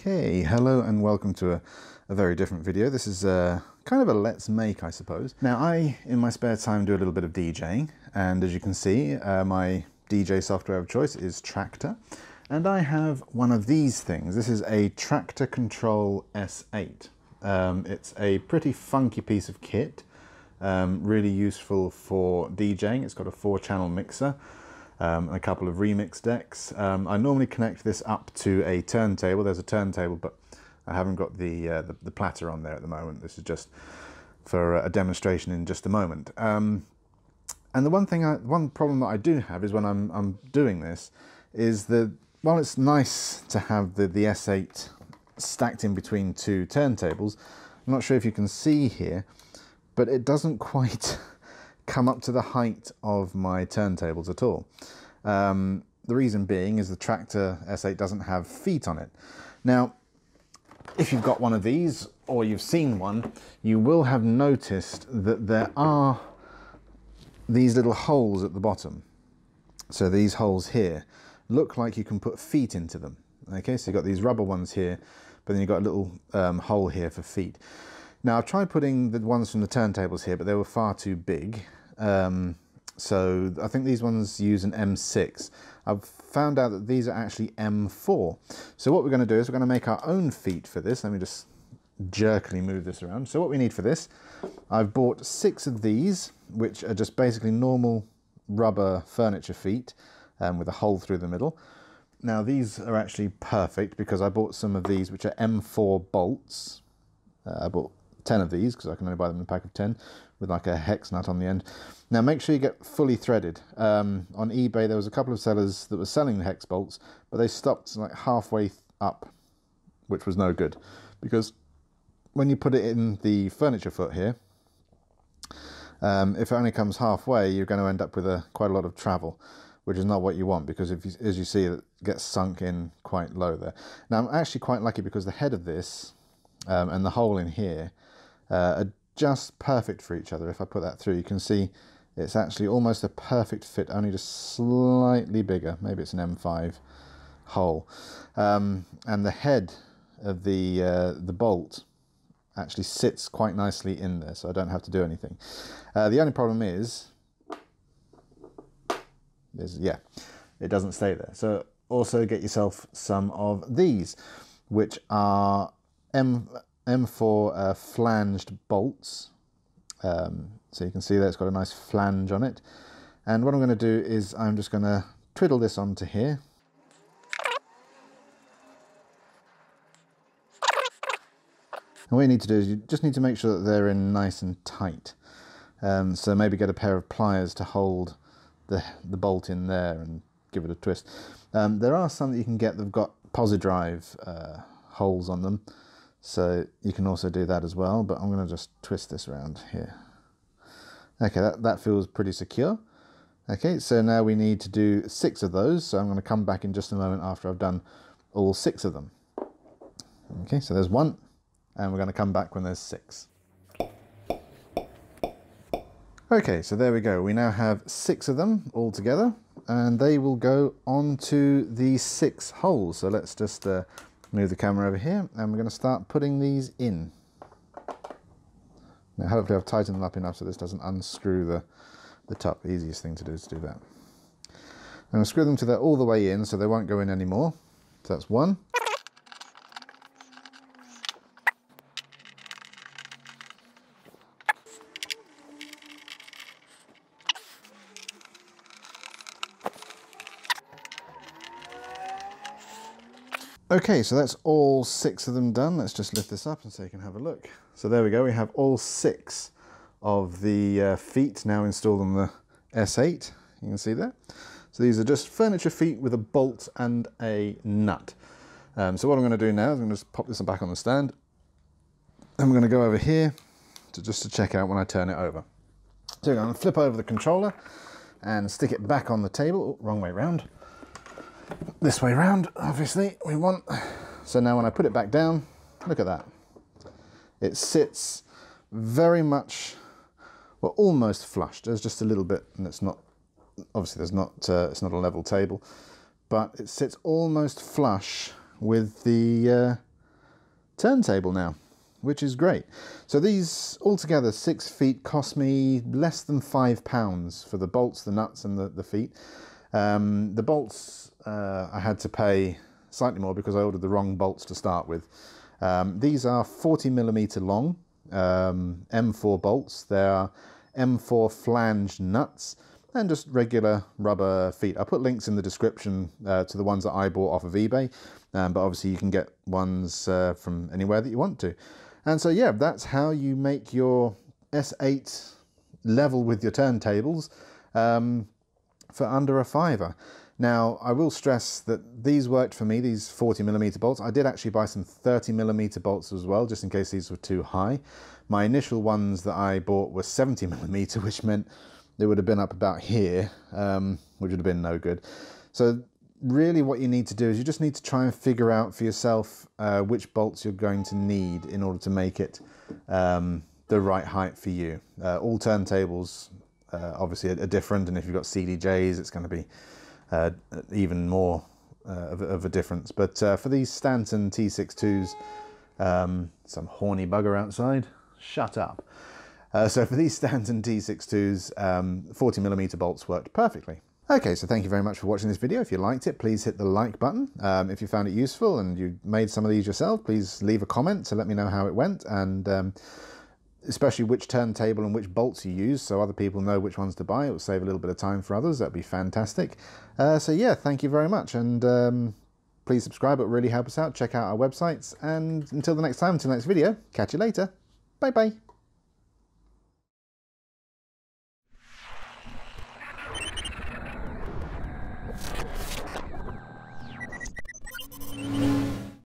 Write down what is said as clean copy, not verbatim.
Okay, hello and welcome to a very different video. This is kind of a let's make, I suppose. Now I, in my spare time, do a little bit of DJing, and as you can see, my DJ software of choice is Traktor, and I have one of these things. This is a Traktor Kontrol S8. It's a pretty funky piece of kit, really useful for DJing. It's got a 4-channel mixer, a couple of remix decks. I normally connect this up to a turntable. There's a turntable, but I haven't got the platter on there at the moment. This is just for a demonstration in just a moment. And the one problem that I do have is when I'm doing this is that while it's nice to have the S8 stacked in between two turntables, I'm not sure if you can see here, but it doesn't quite come up to the height of my turntables at all. The reason being is the Traktor S8 doesn't have feet on it. Now, if you've got one of these or you've seen one, you will have noticed that there are these little holes at the bottom. So these holes here look like you can put feet into them. Okay, so you've got these rubber ones here, but then you've got a little hole here for feet. Now I've tried putting the ones from the turntables here, but they were far too big. So I think these ones use an M6. I've found out that these are actually M4. So what we're going to do is we're going to make our own feet for this. Let me just jerkily move this around. So what we need for this, I've bought 6 of these, which are just basically normal rubber furniture feet with a hole through the middle. Now these are actually perfect because I bought some of these which are M4 bolts. I bought 10 of these because I can only buy them in a pack of 10 with like a hex nut on the end. Now make sure you get fully threaded. On eBay there was a couple of sellers that were selling the hex bolts, but they stopped like halfway up, which was no good, because when you put it in the furniture foot here, if it only comes halfway, you're going to end up with quite a lot of travel, which is not what you want, because if you, as you see, it gets sunk in quite low there. Now I'm actually quite lucky because the head of this and the hole in here are just perfect for each other. If I put that through, you can see it's actually almost a perfect fit, only just slightly bigger. Maybe it's an M5 hole. And the head of the bolt actually sits quite nicely in there, so I don't have to do anything. The only problem is yeah, it doesn't stay there. So also get yourself some of these, which are M4 flanged bolts. So you can see that it's got a nice flange on it. And what I'm going to do is I'm just going to twiddle this onto here. And what you need to do is you just need to make sure that they're in nice and tight. So maybe get a pair of pliers to hold the bolt in there and give it a twist. There are some that you can get that have got Posi-Drive holes on them, so you can also do that as well, but I'm going to just twist this around here. Okay, that feels pretty secure. Okay, so now we need to do 6 of those, so I'm going to come back in just a moment after I've done all 6 of them. Okay, so there's 1, and we're going to come back when there's 6. Okay, so there we go. We now have 6 of them all together, and they will go onto the 6 holes. So let's just move the camera over here, and we're going to start putting these in. Now hopefully I've tightened them up enough so this doesn't unscrew the top. The easiest thing to do is to do that. I'm going to screw them to that all the way in so they won't go in anymore. So that's 1. Okay, so that's all 6 of them done. Let's just lift this up and so you can have a look. So there we go, we have all 6 of the feet now installed on the S8. You can see that. So these are just furniture feet with a bolt and a nut. So what I'm going to do now is I'm going to just pop this back on the stand. And we're going to go over here just to check out when I turn it over. So I'm going to flip over the controller and stick it back on the table. Oh, wrong way round. This way round, obviously, we want. So now when I put it back down, look at that. It sits very much, well, almost flush. There's just a little bit, and it's not, obviously there's not, it's not a level table, but it sits almost flush with the turntable now, which is great. So these altogether 6 feet cost me less than £5 for the bolts, the nuts and the feet. The bolts I had to pay slightly more because I ordered the wrong bolts to start with. These are 40mm long M4 bolts. They are M4 flanged nuts and just regular rubber feet. I put links in the description to the ones that I bought off of eBay, but obviously you can get ones from anywhere that you want to. And so yeah, that's how you make your S8 level with your turntables for under a £5. Now, I will stress that these worked for me, these 40mm bolts. I did actually buy some 30mm bolts as well, just in case these were too high. My initial ones that I bought were 70mm, which meant they would have been up about here, which would have been no good. So really what you need to do is you just need to try and figure out for yourself which bolts you're going to need in order to make it the right height for you. All turntables obviously are different, and if you've got CDJs, it's going to be even more of a difference. But for these Stanton T62s, some horny bugger outside, shut up. So for these Stanton T62s, 40mm bolts worked perfectly. Okay, so thank you very much for watching this video. If you liked it, please hit the like button. If you found it useful and you made some of these yourself, please leave a comment to let me know how it went, and especially which turntable and which bolts you use, so other people know which ones to buy. It will save a little bit of time for others. That'd be fantastic. So yeah, thank you very much, and please subscribe. It will really help us out. Check out our websites, and until the next time, until the next video, catch you later. Bye bye.